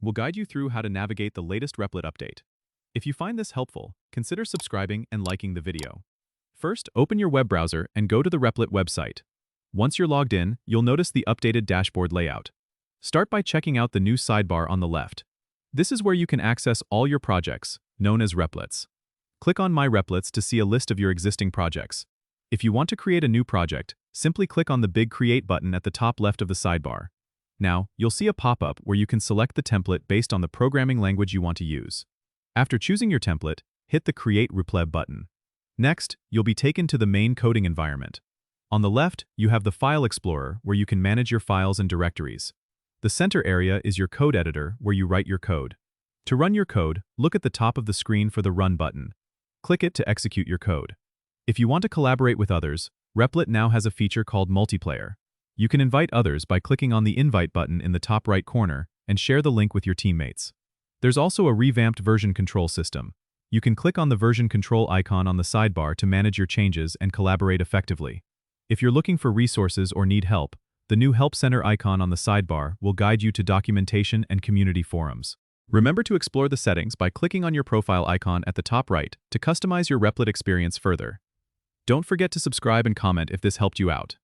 will guide you through how to navigate the latest Replit update. If you find this helpful, consider subscribing and liking the video. First, open your web browser and go to the Replit website. Once you're logged in, you'll notice the updated dashboard layout. Start by checking out the new sidebar on the left. This is where you can access all your projects, known as Replits. Click on My Replits to see a list of your existing projects. If you want to create a new project, simply click on the big Create button at the top left of the sidebar. Now, you'll see a pop-up where you can select the template based on the programming language you want to use. After choosing your template, hit the Create Replit button. Next, you'll be taken to the main coding environment. On the left, you have the File Explorer where you can manage your files and directories. The center area is your code editor where you write your code. To run your code, look at the top of the screen for the Run button. Click it to execute your code. If you want to collaborate with others, Replit now has a feature called Multiplayer. You can invite others by clicking on the Invite button in the top right corner and share the link with your teammates. There's also a revamped version control system. You can click on the version control icon on the sidebar to manage your changes and collaborate effectively. If you're looking for resources or need help, the new Help Center icon on the sidebar will guide you to documentation and community forums. Remember to explore the settings by clicking on your profile icon at the top right to customize your Replit experience further. Don't forget to subscribe and comment if this helped you out.